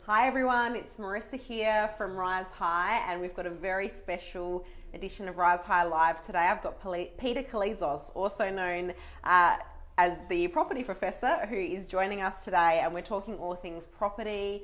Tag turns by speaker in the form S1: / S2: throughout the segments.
S1: Hi everyone, it's Marissa here from Rise High, and we've got a very special edition of Rise High Live today. I've got Peter Koulizos, also known as the property professor, who is joining us today, and we're talking all things property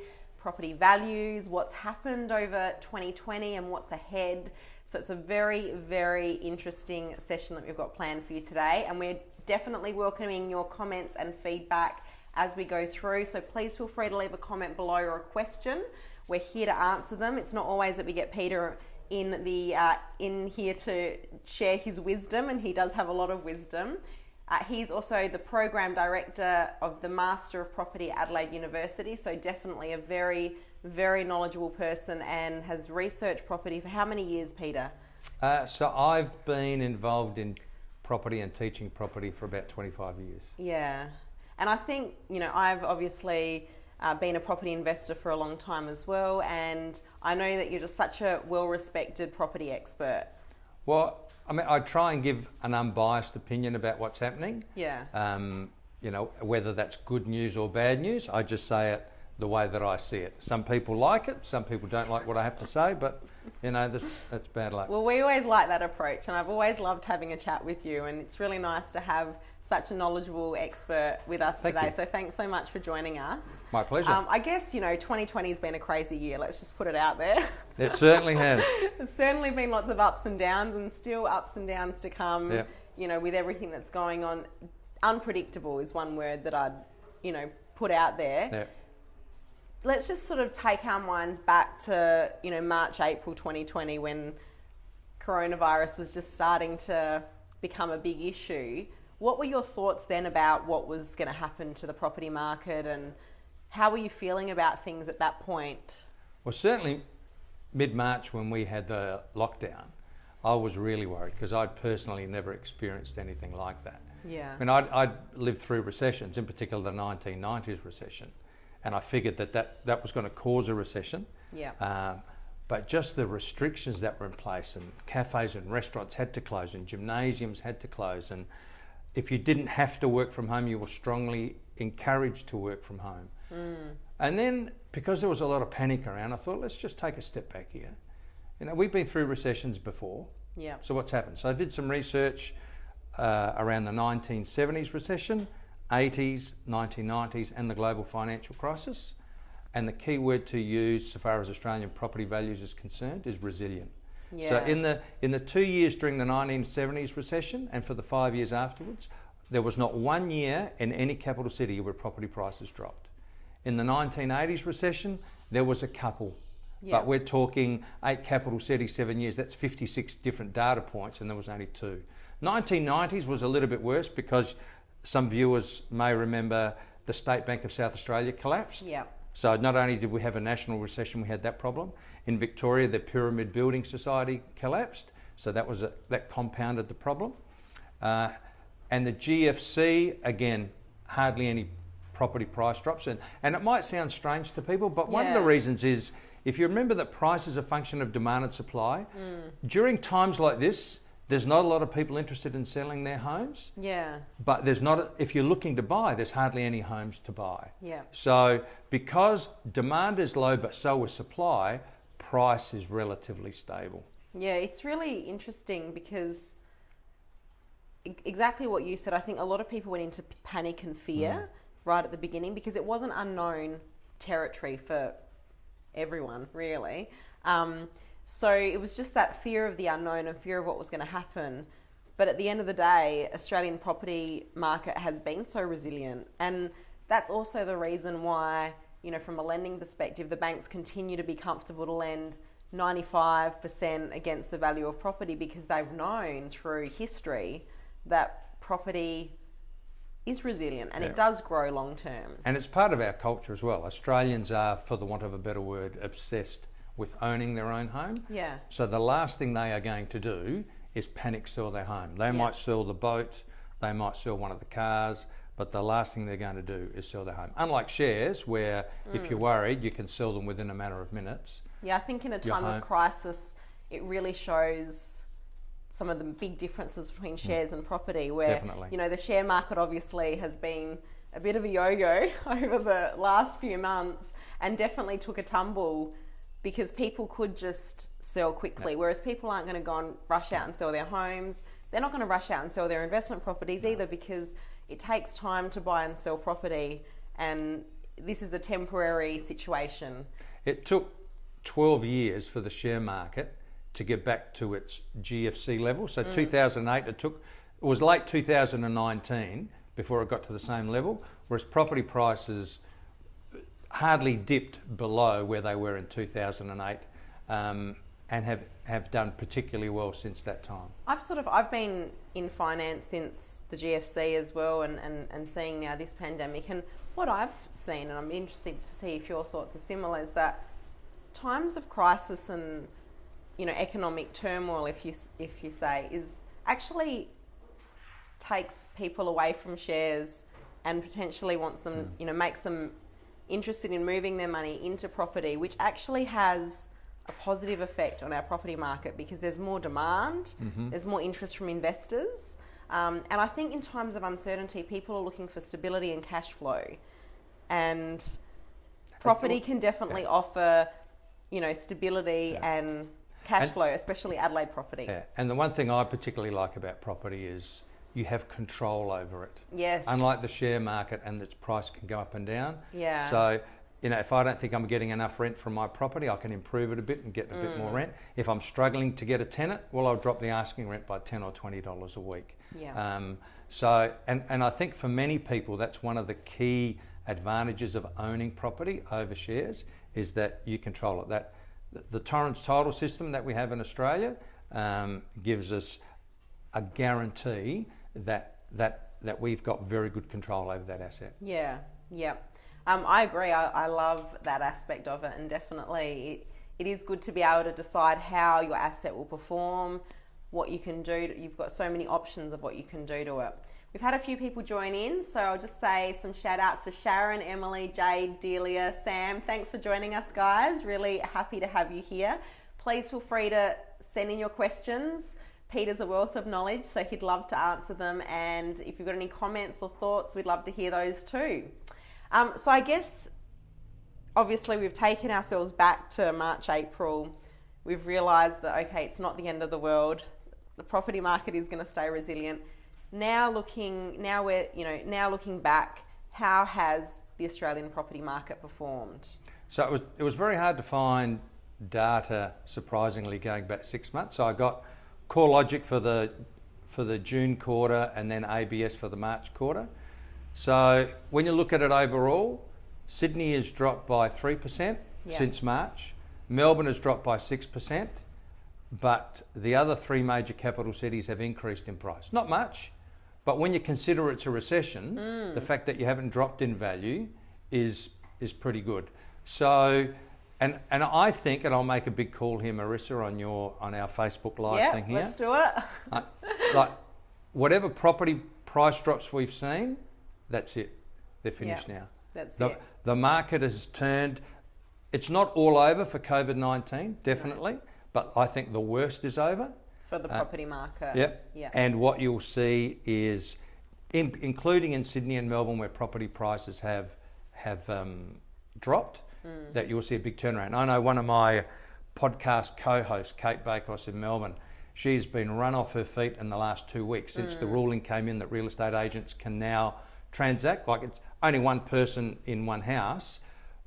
S1: values, what's happened over 2020 and what's ahead. So it's a very, very interesting session that we've got planned for you today, and we're definitely welcoming your comments and feedback as we go through. So please feel free to leave a comment below or a question. We're here to answer them. It's not always that we get Peter in here to share his wisdom, and he does have a lot of wisdom. He's also the program director of the Master of Property at Adelaide University, so definitely a very, very knowledgeable person, and has researched property for how many years, Peter?
S2: So I've been involved in property and teaching property for about 25 years.
S1: Yeah. And I think, I've obviously been a property investor for a long time as well, and I know that you're just such a well-respected property expert.
S2: Well, I mean, I try and give an unbiased opinion about what's happening.
S1: Yeah.
S2: Whether that's good news or bad news, I just say it the way that I see it. Some people like it, some people don't like what I have to say, but that's bad luck.
S1: Well, we always like that approach, and I've always loved having a chat with you, and it's really nice to have such a knowledgeable expert with us today. So thanks so much for joining us.
S2: My pleasure.
S1: I guess, 2020 has been a crazy year. Let's just put it out there.
S2: It certainly has.
S1: There's certainly been lots of ups and downs, and still ups and downs to come, with everything that's going on. Unpredictable is one word that I'd, put out there.
S2: Yeah.
S1: Let's just sort of take our minds back to, March, April 2020, when coronavirus was just starting to become a big issue. What were your thoughts then about what was going to happen to the property market, and how were you feeling about things at that point?
S2: Well, certainly mid-March, when we had the lockdown, I was really worried because I'd personally never experienced anything like that.
S1: Yeah.
S2: I mean, I'd lived through recessions, in particular the 1990s recession, and I figured that was going to cause a recession.
S1: Yeah.
S2: But just the restrictions that were in place, and cafes and restaurants had to close, and gymnasiums had to close, and if you didn't have to work from home, you were strongly encouraged to work from home. And then, because there was a lot of panic around, I thought, let's just take a step back here. We've been through recessions before.
S1: Yeah.
S2: So what's happened? So I did some research around the 1970s recession, 80s, 1990s, and the global financial crisis. And the key word to use, so far as Australian property values is concerned, is resilient.
S1: Yeah.
S2: So in the 2 years during the 1970s recession, and for the 5 years afterwards, there was not 1 year in any capital city where property prices dropped. In the 1980s recession, there was a couple.
S1: Yeah.
S2: But we're talking 8 capital cities, 7 years. That's 56 different data points, and there was only 2. 1990s was a little bit worse because some viewers may remember the State Bank of South Australia collapsed.
S1: Yeah.
S2: So not only did we have a national recession, we had that problem. In Victoria, the Pyramid Building Society collapsed, so that compounded the problem. And the GFC, again, hardly any property price drops. And it might sound strange to people, but one of the reasons is, if you remember that price is a function of demand and supply, during times like this, there's not a lot of people interested in selling their homes.
S1: Yeah.
S2: But if you're looking to buy, there's hardly any homes to buy.
S1: Yeah.
S2: So because demand is low, but so is supply, price is relatively stable.
S1: Yeah, it's really interesting because exactly what you said. I think a lot of people went into panic and fear right at the beginning because it wasn't unknown territory for everyone, really. So it was just that fear of the unknown and fear of what was going to happen. But at the end of the day, Australian property market has been so resilient. And that's also the reason why, from a lending perspective, the banks continue to be comfortable to lend 95% against the value of property, because they've known through history that property is resilient and it does grow long term.
S2: And it's part of our culture as well. Australians are, for the want of a better word, obsessed with owning their own home.
S1: Yeah.
S2: So the last thing they are going to do is panic sell their home. They might sell the boat, they might sell one of the cars, but the last thing they're going to do is sell their home. Unlike shares, where if you're worried, you can sell them within a matter of minutes.
S1: Yeah, I think in a time of crisis, it really shows some of the big differences between shares and property, where,
S2: Definitely.
S1: the share market obviously has been a bit of a yo-yo over the last few months and definitely took a tumble because people could just sell quickly, whereas people aren't going to go and rush out and sell their homes. They're not going to rush out and sell their investment properties either, because it takes time to buy and sell property, and this is a temporary situation. It
S2: took 12 years for the share market to get back to its GFC level. So 2008, it was late 2019 before it got to the same level, whereas property prices hardly dipped below where they were in 2008, and have done particularly well since that time.
S1: I've been in finance since the GFC as well, and seeing now this pandemic, and what I've seen, and I'm interested to see if your thoughts are similar, is that times of crisis and economic turmoil, if you say, is actually takes people away from shares and potentially wants them, makes them interested in moving their money into property, which actually has a positive effect on our property market because there's more demand, there's more interest from investors, and I think in times of uncertainty, people are looking for stability and cash flow, and property can definitely offer, stability and cash flow, especially Adelaide property.
S2: Yeah, and the one thing I particularly like about property is you have control over it.
S1: Yes.
S2: Unlike the share market, and its price can go up and down.
S1: Yeah.
S2: So, if I don't think I'm getting enough rent from my property, I can improve it a bit and get a bit more rent. If I'm struggling to get a tenant, well, I'll drop the asking rent by $10 or $20 a week.
S1: Yeah.
S2: So, and I think for many people, that's one of the key advantages of owning property over shares, is that you control it. That the Torrens title system that we have in Australia gives us a guarantee that we've got very good control over that asset.
S1: Yeah, yeah. I agree. I love that aspect of it, and definitely it is good to be able to decide how your asset will perform, what you can do. You've got so many options of what you can do to it. We've had a few people join in, so I'll just say some shout outs to Sharon, Emily, Jade, Delia, Sam. Thanks for joining us, guys. Really happy to have you here. Please feel free to send in your questions. Peter's a wealth of knowledge, so he'd love to answer them. And if you've got any comments or thoughts, we'd love to hear those too. So I guess, obviously, we've taken ourselves back to March, April. We've realised that, okay, it's not the end of the world. The property market is going to stay resilient. Now looking back, how has the Australian property market performed?
S2: So it was very hard to find data, surprisingly, going back 6 months. So I got CoreLogic for the June quarter and then ABS for the March quarter. So when you look at it overall, Sydney has dropped by 3% since March. Melbourne has dropped by 6%, but the other three major capital cities have increased in price. Not much, but when you consider it's a recession, the fact that you haven't dropped in value is pretty good. So, and I think, and I'll make a big call here, Marissa, on our Facebook Live thing here.
S1: Let's do it.
S2: Like whatever property price drops we've seen, that's it. They're finished now.
S1: That's it.
S2: The market has turned. It's not all over for COVID-19, definitely, but I think the worst is over.
S1: For the property market.
S2: Yep.
S1: Yeah.
S2: And what you'll see is, including in Sydney and Melbourne, where property prices have dropped, that you'll see a big turnaround. I know one of my podcast co-hosts, Kate Bakos in Melbourne, she's been run off her feet in the last 2 weeks since the ruling came in that real estate agents can now transact. Like, it's only one person in one house,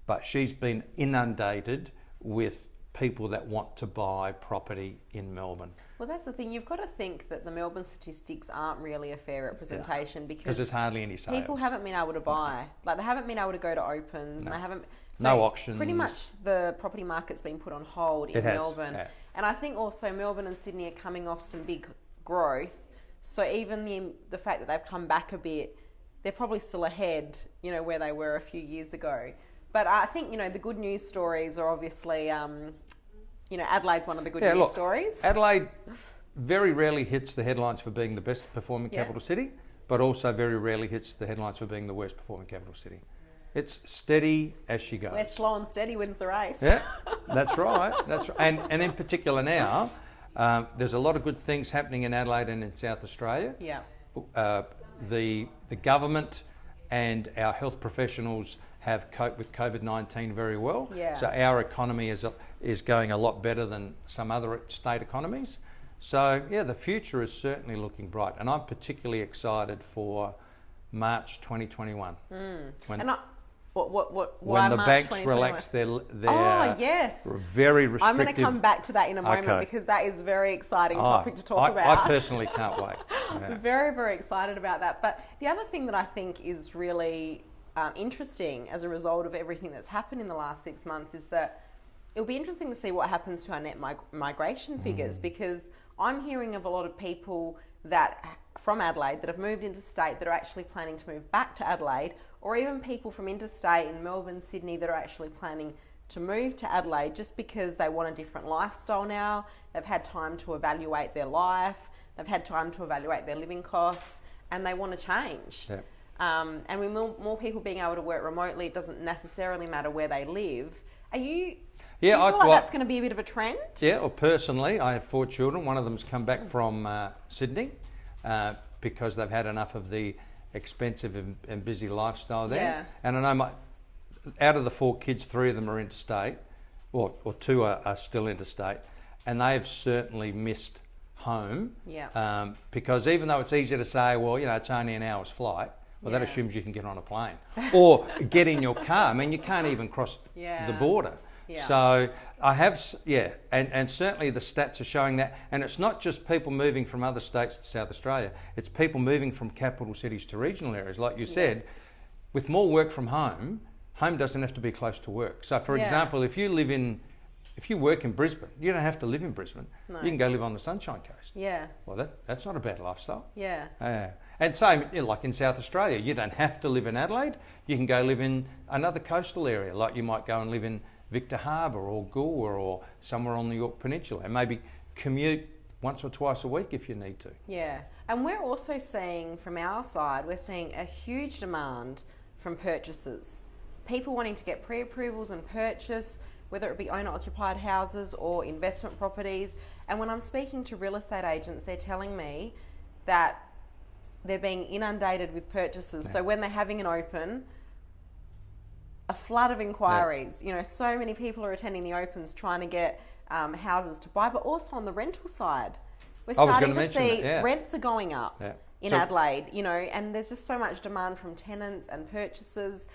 S2: but she's been inundated with people that want to buy property in Melbourne.
S1: Well, that's the thing. You've got to think that the Melbourne statistics aren't really a fair representation because
S2: there's hardly any sales.
S1: People haven't been able to buy. Like, they haven't been able to go to opens. And they haven't. So
S2: no auctions.
S1: Pretty much the property market's been put on hold in Melbourne. Yeah. And I think also Melbourne and Sydney are coming off some big growth. So even the fact that they've come back a bit, they're probably still ahead, where they were a few years ago. But I think, the good news stories are obviously, Adelaide's one of the good news stories.
S2: Adelaide very rarely hits the headlines for being the best performing capital city, but also very rarely hits the headlines for being the worst performing capital city. It's steady as she goes.
S1: Where slow and steady wins the race.
S2: Yeah, that's right. That's right. And in particular now, there's a lot of good things happening in Adelaide and in South Australia.
S1: Yeah.
S2: The government and our health professionals have coped with COVID-19 very well.
S1: Yeah.
S2: So our economy is going a lot better than some other state economies. So yeah, the future is certainly looking bright, and I'm particularly excited for March 2021. When the
S1: March
S2: banks
S1: 2021?
S2: relax their
S1: yes,
S2: very restrictive.
S1: I'm going to come back to that in a moment because that is a very exciting topic to talk about.
S2: I personally can't wait. Yeah.
S1: Very, very excited about that. But the other thing that I think is really interesting as a result of everything that's happened in the last 6 months is that it'll be interesting to see what happens to our net migration figures, because I'm hearing of a lot of people from Adelaide that have moved interstate that are actually planning to move back to Adelaide, or even people from interstate in Melbourne, Sydney that are actually planning to move to Adelaide just because they want a different lifestyle now. They've had time to evaluate their life, they've had time to evaluate their living costs, and they want to change.
S2: Yeah.
S1: And with more people being able to work remotely, it doesn't necessarily matter where they live. Do you feel like that's going to be a bit of a trend? Yeah,
S2: well, personally, I have 4 children. One of them's come back from Sydney because they've had enough of the expensive and busy lifestyle there.
S1: Yeah.
S2: And I know out of the 4 kids, 3 of them are interstate, or 2 are still interstate, and they've certainly missed home.
S1: Yeah.
S2: Because even though it's easy to say, well, it's only an hour's flight, well, that assumes you can get on a plane or get in your car. I mean, you can't even cross the border.
S1: Yeah.
S2: So I have, and certainly the stats are showing that. And it's not just people moving from other states to South Australia. It's people moving from capital cities to regional areas. Like you said, with more work from home doesn't have to be close to work. So for example, if you work in Brisbane, you don't have to live in Brisbane. No. You can go live on the Sunshine Coast.
S1: Yeah.
S2: Well, that's not a bad lifestyle.
S1: Yeah.
S2: And same, like in South Australia, you don't have to live in Adelaide. You can go live in another coastal area, like you might go and live in Victor Harbour or Goolwa or somewhere on the York Peninsula, and maybe commute once or twice a week if you need to.
S1: Yeah, and we're also seeing from our side, we're seeing a huge demand from purchasers. People wanting to get pre-approvals and purchase, whether it be owner-occupied houses or investment properties. And when I'm speaking to real estate agents, they're telling me that they're being inundated with purchases. Yeah. So when they're having an open, a flood of inquiries. Yeah. So many people are attending the opens trying to get houses to buy, but also on the rental side. We're starting to see rents are going up in Adelaide, and there's just so much demand from tenants and purchasers.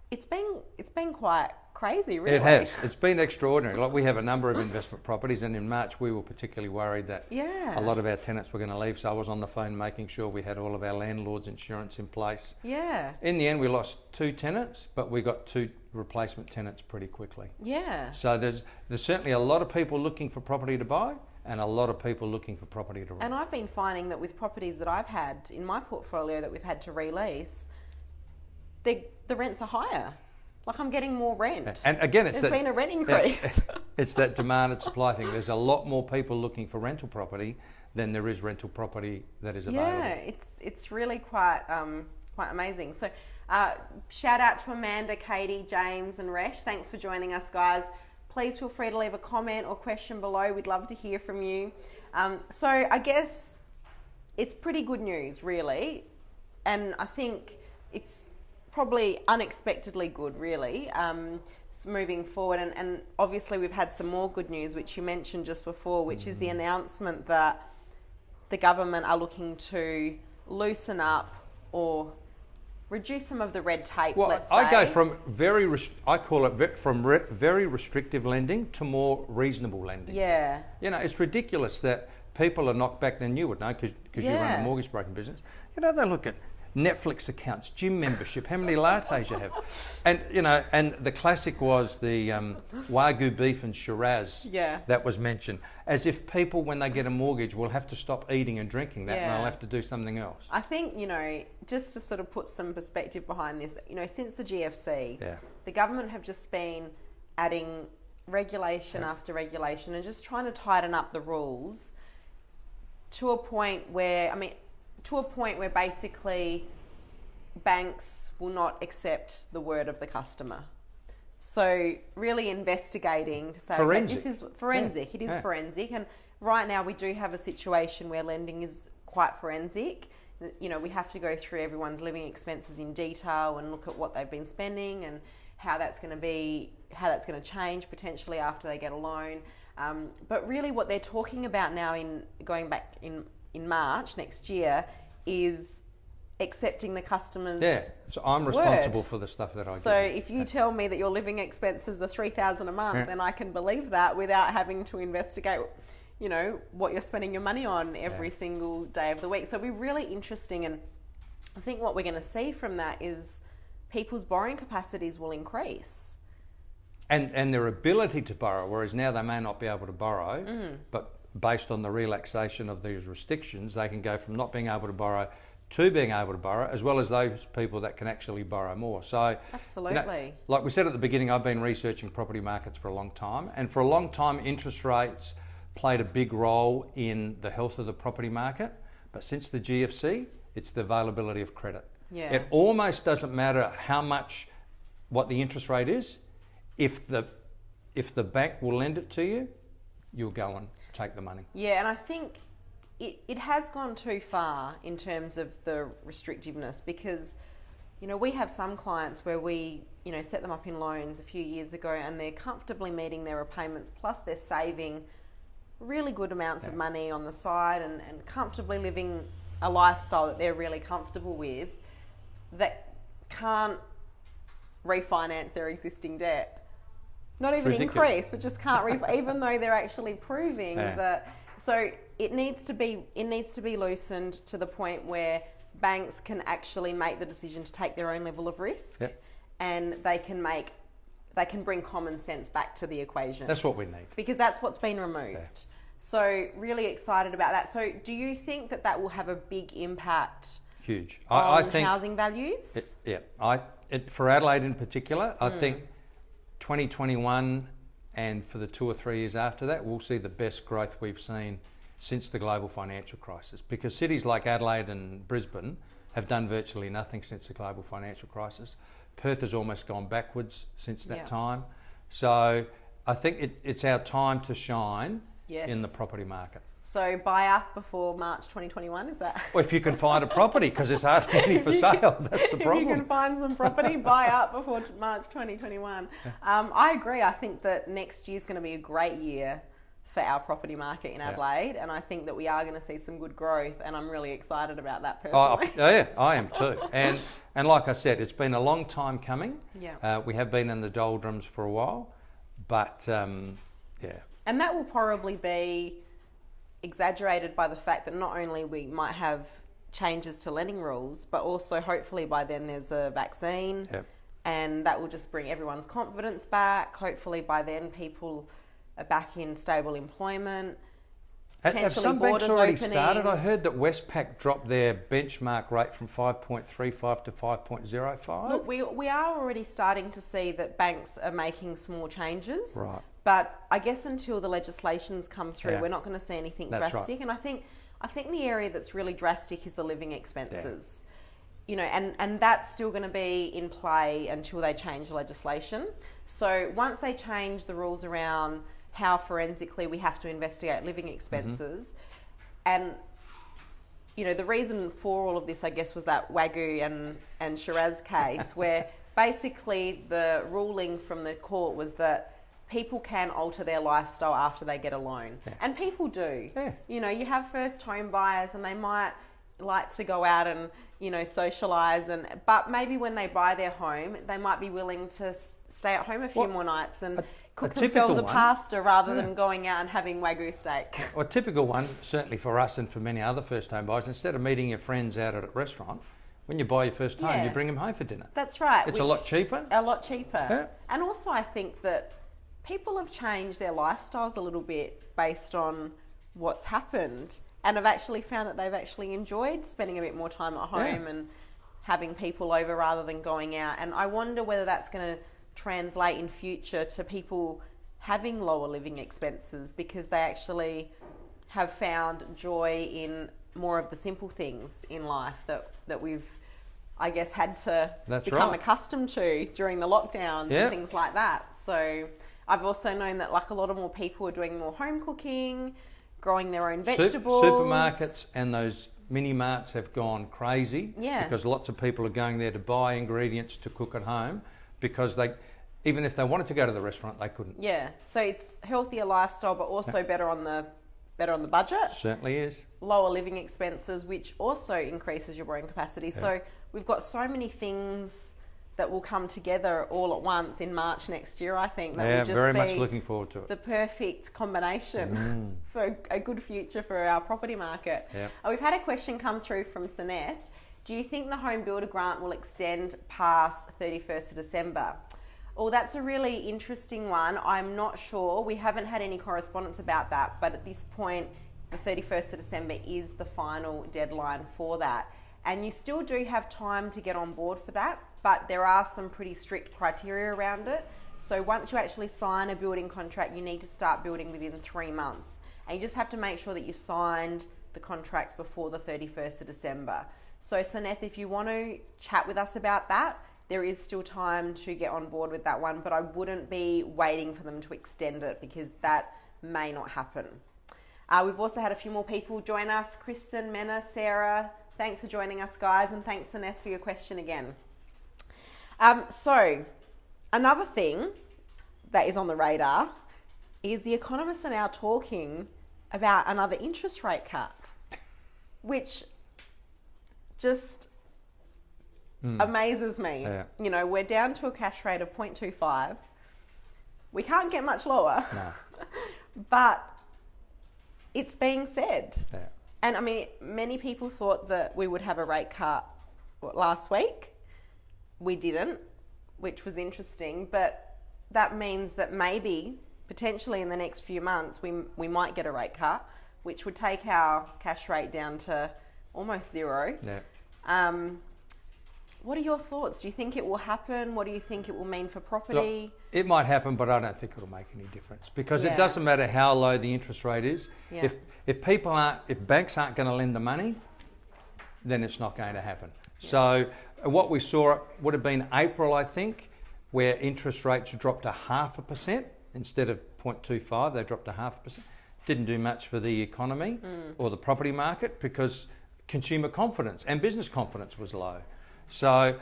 S1: It's been quite crazy, really.
S2: It has. It's been extraordinary. Like, we have a number of investment properties, and in March we were particularly worried that a lot of our tenants were going to leave. So I was on the phone making sure we had all of our landlords' insurance in place.
S1: Yeah.
S2: In the end, we lost 2 tenants, but we got 2 replacement tenants pretty quickly.
S1: Yeah.
S2: So there's certainly a lot of people looking for property to buy, and a lot of people looking for property to rent.
S1: And I've been finding that with properties that I've had in my portfolio that we've had to release, the rents are higher. Like, I'm getting more rent.
S2: And again,
S1: there's been a rent increase.
S2: It's that demand and supply thing. There's a lot more people looking for rental property than there is rental property that is available.
S1: Yeah, it's really quite amazing. So shout out to Amanda, Katie, James and Resh. Thanks for joining us, guys. Please feel free to leave a comment or question below. We'd love to hear from you. So I guess it's pretty good news, really. And I think it's probably unexpectedly good, really, moving forward. And obviously we've had some more good news, which you mentioned just before, which is the announcement that the government are looking to loosen up or reduce some of the red tape, let's say.
S2: I go from very restrictive lending to more reasonable lending.
S1: Yeah.
S2: It's ridiculous that people are knocked back, and you would know because you run a mortgage broking business. They look at Netflix accounts, gym membership, how many lattes you have. And, and the classic was the Wagyu beef and Shiraz that was mentioned. As if people, when they get a mortgage, will have to stop eating and drinking that and they'll have to do something else.
S1: I think, just to sort of put some perspective behind this, since the GFC, the government have just been adding regulation after regulation and just trying to tighten up the rules to a point where, basically banks will not accept the word of the customer. So really investigating to say, this is forensic. It is forensic. And right now we do have a situation where lending is quite forensic. You know, we have to go through everyone's living expenses in detail and look at what they've been spending and how that's going to change potentially after they get a loan. But really what they're talking about now in going back in March next year is accepting the customer's
S2: so I'm responsible for the stuff that I
S1: So
S2: give.
S1: if you tell me that your living expenses are $3,000 a month, then I can believe that without having to investigate, you know, what you're spending your money on every single day of the week. So it'll be really interesting, and I think what we're going to see from that is people's borrowing capacities will increase.
S2: And their ability to borrow, whereas now they may not be able to borrow, but based on the relaxation of these restrictions, they can go from not being able to borrow to being able to borrow, as well as those people that can actually borrow more. So,
S1: absolutely.
S2: You know, like we said at the beginning, I've been researching property markets for a long time, and for a long time, interest rates played a big role in the health of the property market. But since the GFC, it's the availability of credit.
S1: Yeah.
S2: It almost doesn't matter what the interest rate is. If the bank will lend it to you, you'll go and take the money.
S1: Yeah, and I think it has gone too far in terms of the restrictiveness, because, you know, we have some clients where we, you know, set them up in loans a few years ago and they're comfortably meeting their repayments, plus they're saving really good amounts of money on the side and comfortably living a lifestyle that they're really comfortable with, that can't refinance their existing debt. Not even increase, but just can't even though they're actually proving that. So it needs to be loosened to the point where banks can actually make the decision to take their own level of risk, and they can bring common sense back to the equation.
S2: That's what we need,
S1: because that's what's been removed. So really excited about that. So do you think that will have a big impact?
S2: Huge.
S1: On
S2: I think
S1: housing values?
S2: For Adelaide in particular, I think 2021 and for the 2 or 3 years after that, we'll see the best growth we've seen since the global financial crisis, because cities like Adelaide and Brisbane have done virtually nothing since the global financial crisis. Perth has almost gone backwards since that time. So I think it's our time to shine in the property market.
S1: So buy up before March 2021, is that?
S2: Well, if you can find a property, because it's hardly any for sale, that's the problem.
S1: If you can find some property, buy up before March 2021. I agree. I think that next year's going to be a great year for our property market in Adelaide, and I think that we are going to see some good growth, and I'm really excited about that personally.
S2: I am too. And like I said, it's been a long time coming. We have been in the doldrums for a while, but And
S1: that will probably be exaggerated by the fact that not only we might have changes to lending rules, but also hopefully by then there's a vaccine, and that will just bring everyone's confidence back. Hopefully by then people are back in stable employment.
S2: Have some banks already started? I heard that Westpac dropped their benchmark rate from 5.35 to 5.05.
S1: Look, we are already starting to see that banks are making small changes.
S2: Right.
S1: But I guess until the legislations come through, we're not going to see anything drastic.
S2: Right.
S1: And I think the area that's really drastic is the living expenses. You know, and that's still going to be in play until they change legislation. So once they change the rules around how forensically we have to investigate living expenses, and you know, the reason for all of this, I guess, was that Wagyu and Shiraz case, where basically the ruling from the court was that people can alter their lifestyle after they get a loan. And people do. You know, you have first home buyers and they might like to go out and, you know, socialise, but maybe when they buy their home, they might be willing to stay at home a few more nights and cook themselves a pasta rather than going out and having Wagyu steak.
S2: Well, a typical one, certainly for us and for many other first home buyers, instead of meeting your friends out at a restaurant, when you buy your first home, you bring them home for dinner.
S1: That's right.
S2: It's a lot cheaper.
S1: A lot cheaper. And also I think that people have changed their lifestyles a little bit based on what's happened, and have actually found that they've actually enjoyed spending a bit more time at home and having people over rather than going out. And I wonder whether that's going to translate in future to people having lower living expenses, because they actually have found joy in more of the simple things in life that we've, I guess, had to become accustomed to during the lockdowns and things like that. So I've also known that like a lot of more people are doing more home cooking, growing their own vegetables.
S2: Supermarkets and those mini marts have gone crazy.
S1: Yeah.
S2: Because lots of people are going there to buy ingredients to cook at home, because even if they wanted to go to the restaurant, they couldn't.
S1: Yeah. So it's healthier lifestyle, but also better on the budget.
S2: Certainly is.
S1: Lower living expenses, which also increases your borrowing capacity.
S2: Yeah.
S1: So we've got so many things that will come together all at once in March next year, I think. That will just
S2: very
S1: be
S2: much looking forward to it.
S1: the perfect combination for a good future for our property market.
S2: Yeah.
S1: We've had a question come through from Saneth. Do you think the home builder grant will extend past 31st of December? Oh, that's a really interesting one. I'm not sure. We haven't had any correspondence about that, but at this point, the 31st of December is the final deadline for that. And you still do have time to get on board for that, but there are some pretty strict criteria around it. So once you actually sign a building contract, you need to start building within 3 months. And you just have to make sure that you've signed the contracts before the 31st of December. So Saneth, if you want to chat with us about that, there is still time to get on board with that one, but I wouldn't be waiting for them to extend it because that may not happen. We've also had a few more people join us. Kristen, Mena, Sarah, thanks for joining us, guys, and thanks, Saneth, for your question again. So another thing that is on the radar is the economists are now talking about another interest rate cut, which just amazes me.
S2: Yeah.
S1: You know, we're down to a cash rate of 0.25. We can't get much lower.
S2: No.
S1: But it's being said.
S2: Yeah.
S1: And I mean, many people thought that we would have a rate cut last week. We didn't, which was interesting. But that means that maybe, potentially in the next few months, we might get a rate cut, which would take our cash rate down to almost zero.
S2: Yeah.
S1: What are your thoughts? Do you think it will happen? What do you think it will mean for property?
S2: Look, it might happen, but I don't think it'll make any difference, because
S1: Yeah.
S2: it doesn't matter how low the interest rate is.
S1: Yeah.
S2: If banks aren't going to lend the money, then it's not going to happen.
S1: Yeah.
S2: So what we saw would have been April, I think, where interest rates dropped to 0.5% instead of 0.25. They dropped to 0.5%. Didn't do much for the economy or the property market, because consumer confidence and business confidence was low. So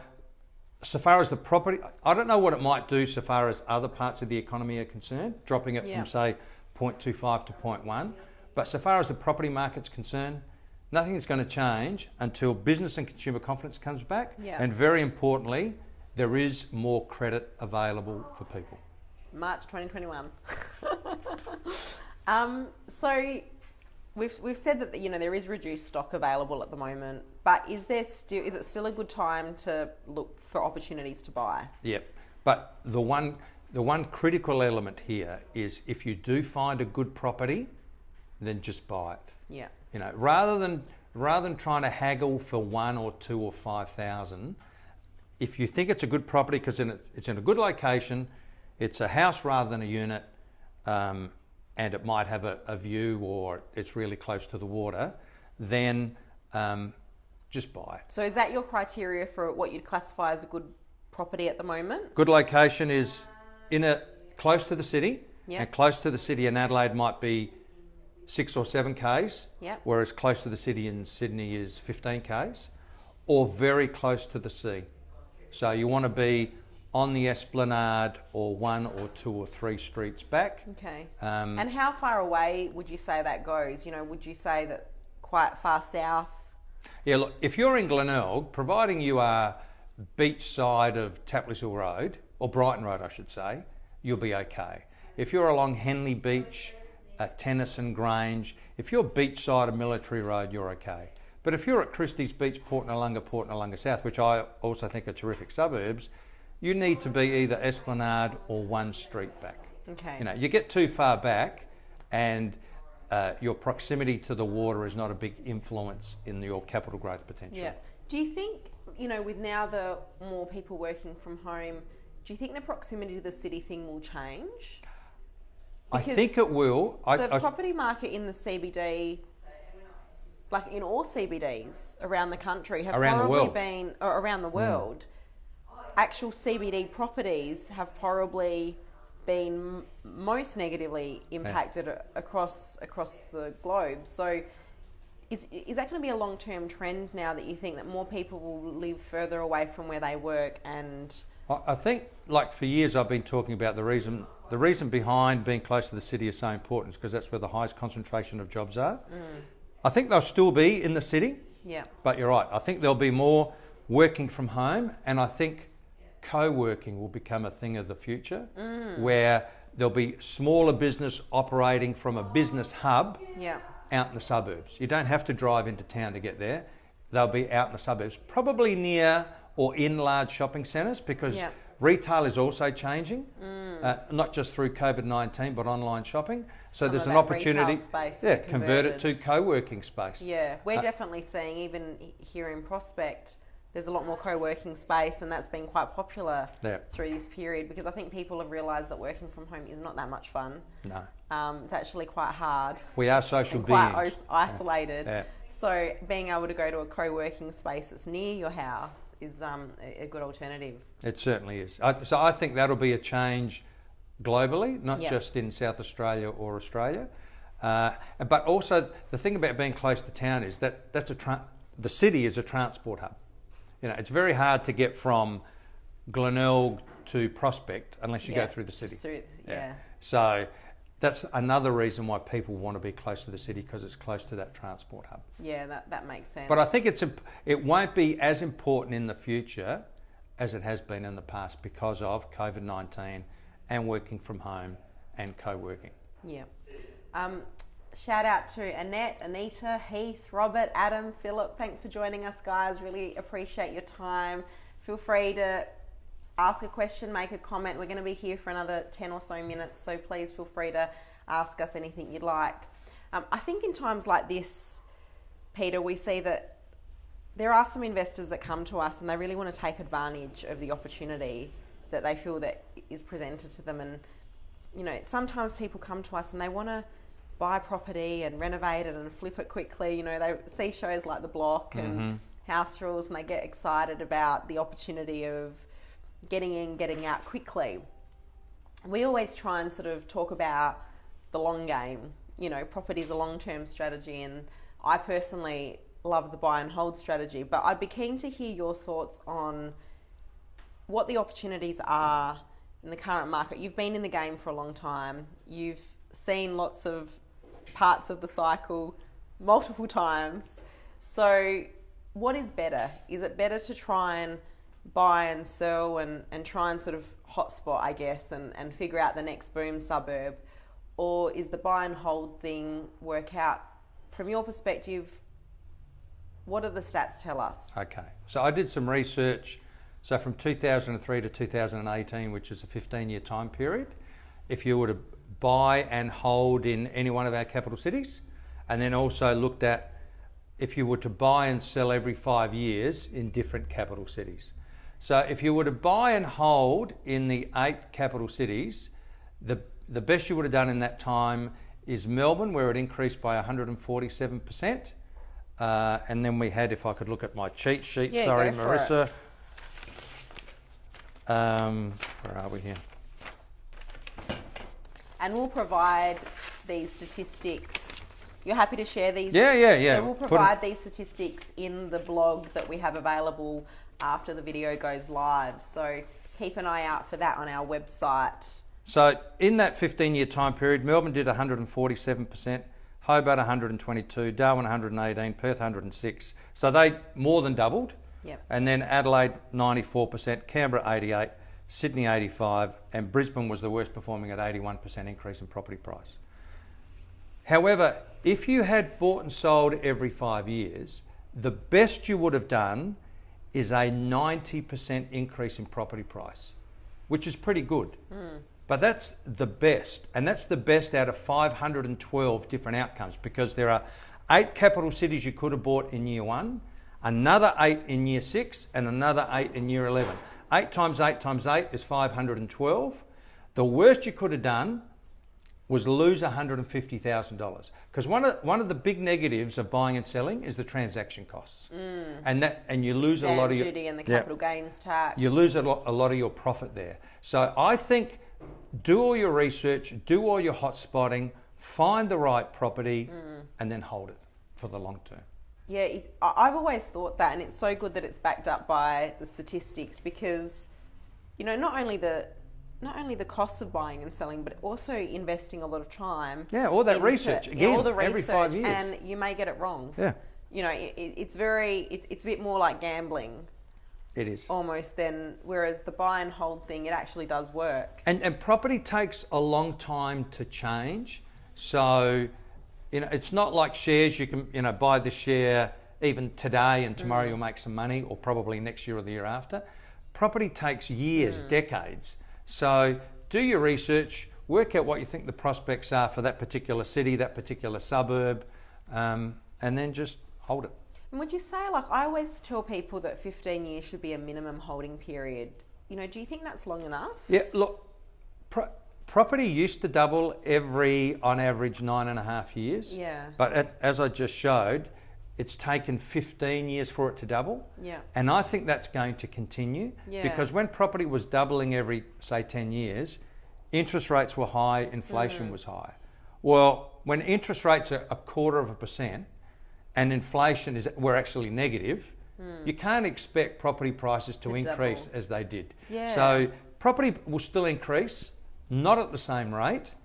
S2: far as the property, I don't know what it might do so far as other parts of the economy are concerned, dropping it from, say, 0.25 to 0.1. But so far as the property market's concerned, nothing is going to change until business and consumer confidence comes back.
S1: Yeah.
S2: And very importantly, there is more credit available for people.
S1: March 2021. So we've said that, you know, there is reduced stock available at the moment, but is it still a good time to look for opportunities to buy?
S2: Yep. But the one critical element here is, if you do find a good property, then just buy it.
S1: Yeah.
S2: You know, rather than trying to haggle for 1 or 2 or 5,000, if you think it's a good property because it's in a good location, it's a house rather than a unit, and it might have a view, or it's really close to the water, then just buy it.
S1: So is that your criteria for what you'd classify as a good property at the moment?
S2: Good location is close to the city,
S1: Yep.
S2: and close to the city in Adelaide might be 6 or 7 k's,
S1: Yep.
S2: whereas close to the city in Sydney is 15 k's, or very close to the sea. So you want to be on the esplanade, or 1 or 2 or 3 streets back.
S1: Okay.
S2: Um,
S1: And how far away would you say that goes? You know, would you say that quite far south?
S2: Yeah, look, if you're in Glenelg, providing you are beach side of Tapley's Hill Road, or Brighton Road I should say, you'll be okay. If you're along Henley Beach, Tennyson Grange, if you're beach side of Military Road, you're okay. But if you're at Christie's Beach, Port Noarlunga South, which I also think are terrific suburbs, you need to be either esplanade or 1 street back.
S1: Okay.
S2: You know, you get too far back, and your proximity to the water is not a big influence in your capital growth potential.
S1: Yeah. Do you think, you know, with now the more people working from home, do you think the proximity to the city thing will change?
S2: I think it will.
S1: The property market in the CBD, like in all CBDs around the country, have
S2: Around the
S1: probably
S2: world.
S1: been, or around the world, actual CBD properties have probably been most negatively impacted across the globe. So Is that going to be a long-term trend now that you think that more people will live further away from where they work? And
S2: I think, like for years, I've been talking about the reason behind being close to the city is so important is because that's where the highest concentration of jobs are. I think they'll still be in the city,
S1: yeah,
S2: but you're right. I think there'll be more working from home, and I think co-working will become a thing of the future, where there'll be smaller business operating from a business hub
S1: yeah,
S2: out in the suburbs. You don't have to drive into town to get there. They'll be out in the suburbs, probably near or in large shopping centres, because
S1: yeah,
S2: retail is also changing, not just through COVID-19, but online shopping. So
S1: Some
S2: there's
S1: of
S2: an
S1: that
S2: opportunity,
S1: retail space will be
S2: convert it
S1: converted.
S2: to co-working space.
S1: Yeah, we're definitely seeing, even here in Prospect, there's a lot more co-working space, and that's been quite popular through this period, because I think people have realised that working from home is not that much fun.
S2: No.
S1: It's actually quite hard.
S2: We are social
S1: and
S2: beings.
S1: quite isolated.
S2: Yeah.
S1: So being able to go to a co-working space that's near your house is a good alternative.
S2: It certainly is. So I think that'll be a change globally, not
S1: Yeah.
S2: just in South Australia or Australia. But also the thing about being close to town is that the city is a transport hub. It's very hard to get from Glenelg to Prospect unless you go through the city.
S1: Yeah.
S2: So that's another reason why people want to be close to the city, because it's close to that transport hub.
S1: Yeah, that makes sense.
S2: But I think it won't be as important in the future as it has been in the past because of COVID-19 and working from home and co-working.
S1: Yeah. Shout out to Annette, Anita, Heath, Robert, Adam, Philip. Thanks for joining us, guys. Really appreciate your time. Feel free to ask a question, make a comment. We're going to be here for another 10 or so minutes, so please feel free to ask us anything you'd like. I think in times like this, Peter, we see that there are some investors that come to us and they really want to take advantage of the opportunity that they feel that is presented to them. And, sometimes people come to us and they want to buy property and renovate it and flip it quickly. They see shows like The Block and House Rules, and they get excited about the opportunity of getting in, getting out quickly. We always try and sort of talk about the long game. Property is a long-term strategy, and I personally love the buy and hold strategy, but I'd be keen to hear your thoughts on what the opportunities are in the current market. You've been in the game for a long time. You've seen lots of parts of the cycle multiple times. So what is better? Is it better to try and buy and sell and try and sort of hotspot, I guess, and figure out the next boom suburb? Or is the buy and hold thing work out? From your perspective, what do the stats tell us?
S2: Okay, so I did some research. So from 2003 to 2018, which is a 15-year time period, if you were to buy and hold in any one of our capital cities, and then also looked at if you were to buy and sell every 5 years in different capital cities. So if you were to buy and hold in the 8 capital cities, the best you would have done in that time is Melbourne, where it increased by 147%. And then we had, if I could look at my cheat sheet, sorry, Marissa. Where are we here?
S1: And we'll provide these statistics. You're happy to share these?
S2: Yeah.
S1: So we'll provide these statistics in the blog that we have available after the video goes live. So keep an eye out for that on our website.
S2: So in that 15-year time period, Melbourne did 147%, Hobart 122, Darwin 118, Perth 106. So they more than doubled.
S1: Yep.
S2: And then Adelaide 94%, Canberra 88, Sydney 85, and Brisbane was the worst performing at 81% increase in property price. However, if you had bought and sold every 5 years, the best you would have done is a 90% increase in property price, which is pretty good. But that's the best, and that's the best out of 512 different outcomes, because there are 8 capital cities you could have bought in year 1, another 8 in year 6, and another 8 in year 11. 8 times 8 times 8 is 512. The worst you could have done was lose $150,000, because one of the big negatives of buying and selling is the transaction costs, and you lose a lot of your
S1: duty and the capital gains tax.
S2: You lose a lot of your profit there. So I think do all your research, do all your hot spotting, find the right property, and then hold it. for the long term.
S1: Yeah, I've always thought that, and it's so good that it's backed up by the statistics because, not only the costs of buying and selling, but also investing a lot of time.
S2: Yeah, all that research again,
S1: all the research,
S2: every 5 years,
S1: and you may get it wrong.
S2: Yeah,
S1: It's a bit more like gambling.
S2: it is.
S1: Almost then, whereas the buy and hold thing, it actually does work.
S2: And property takes a long time to change. So, it's not like shares. You can, buy the share even today and tomorrow you'll make some money, or probably next year or the year after. Property takes years, decades. So do your research, work out what you think the prospects are for that particular city, that particular suburb, and then just hold it.
S1: And would you say, I always tell people that 15 years should be a minimum holding period. Do you think that's long enough?
S2: Yeah, look, property used to double on average 9.5 years.
S1: Yeah.
S2: But as I just showed, it's taken 15 years for it to double.
S1: Yeah.
S2: And I think that's going to continue.
S1: Yeah.
S2: Because when property was doubling every, say, 10 years, interest rates were high, inflation was high. Well, when interest rates are 0.25% and inflation we're actually negative, you can't expect property prices to increase
S1: double.
S2: as they did.
S1: Yeah.
S2: So property will still increase, not at the same rate.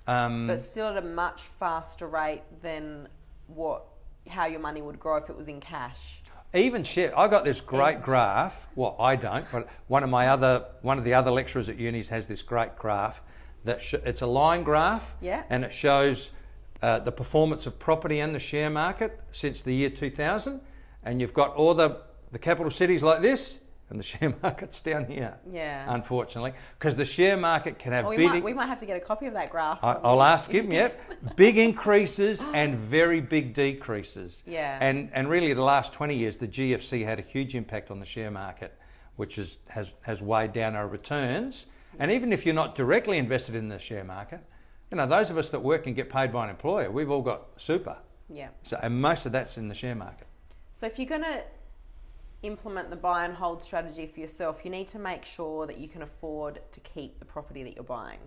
S1: But still at a much faster rate than how your money would grow if it was in cash.
S2: Even share. I got this great graph. Well, I don't, but one of the other lecturers at unis has this great graph that it's a line graph, and it shows the performance of property and the share market since the year 2000, and you've got all the capital cities like this, and the share market's down here.
S1: Yeah.
S2: Unfortunately, because the share market can have
S1: we might have to get a copy of that graph.
S2: I'll ask him. Yep. Big increases and very big decreases.
S1: Yeah.
S2: And really, the last 20 years, the GFC had a huge impact on the share market, which has weighed down our returns. And even if you're not directly invested in the share market, those of us that work and get paid by an employer, we've all got super.
S1: Yeah.
S2: So, and most of that's in the share market.
S1: So if you're going to implement the buy and hold strategy for yourself, you need to make sure that you can afford to keep the property that you're buying.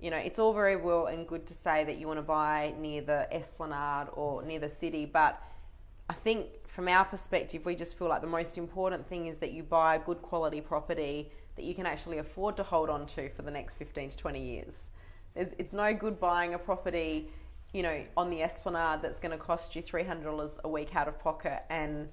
S1: It's all very well and good to say that you want to buy near the Esplanade or near the city, but I think from our perspective, we just feel like the most important thing is that you buy a good quality property that you can actually afford to hold on to for the next 15 to 20 years. It's no good buying a property, on the Esplanade that's going to cost you $300 a week out of pocket, and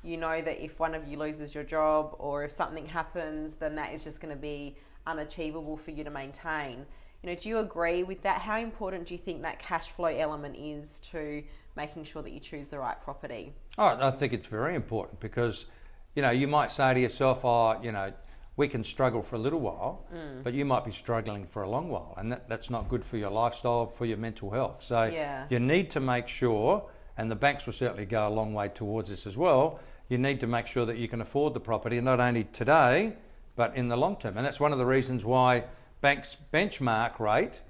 S1: that if one of you loses your job or if something happens, then that is just going to be unachievable for you to maintain. Do you agree with that? How important do you think that cash flow element is to making sure that you choose the right property?
S2: Oh, I think it's very important because, you might say to yourself, we can struggle for a little while, but you might be struggling for a long while, and that's not good for your lifestyle, for your mental health. So you need to make sure, and the banks will certainly go a long way towards this as well, you need to make sure that you can afford the property, not only today, but in the long term. And that's one of the reasons why banks' benchmark rate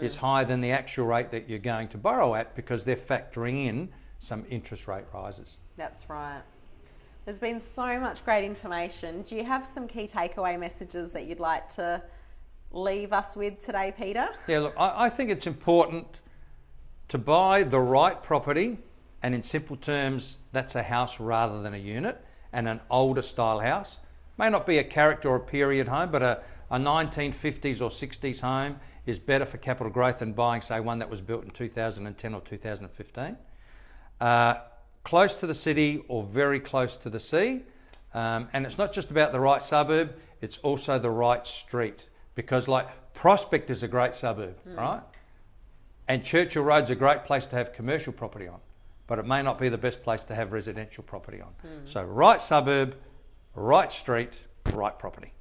S2: is higher than the actual rate that you're going to borrow at, because they're factoring in some interest rate rises.
S1: That's right. There's been so much great information. Do you have some key takeaway messages that you'd like to leave us with today, Peter?
S2: Yeah, look, I think it's important to buy the right property, and in simple terms, that's a house rather than a unit, and an older style house. May not be a character or a period home, but a 1950s or 60s home is better for capital growth than buying, say, one that was built in 2010 or 2015. Close to the city or very close to the sea. And it's not just about the right suburb, it's also the right street. Because Prospect is a great suburb, right? And Churchill Road's a great place to have commercial property on, but it may not be the best place to have residential property on. So right suburb, right street, right property.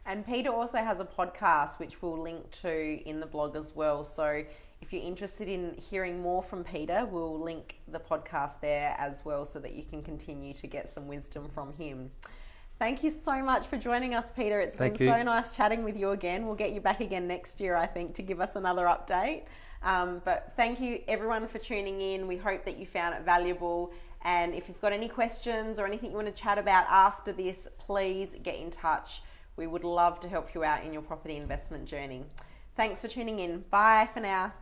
S1: And Peter also has a podcast which we'll link to in the blog as well. So if you're interested in hearing more from Peter, we'll link the podcast there as well so that you can continue to get some wisdom from him. Thank you so much for joining us, Peter. It's been so nice chatting with you again. We'll get you back again next year, I think, to give us another update. But thank you everyone for tuning in. We hope that you found it valuable. And if you've got any questions or anything you want to chat about after this, please get in touch. We would love to help you out in your property investment journey. Thanks for tuning in. Bye for now.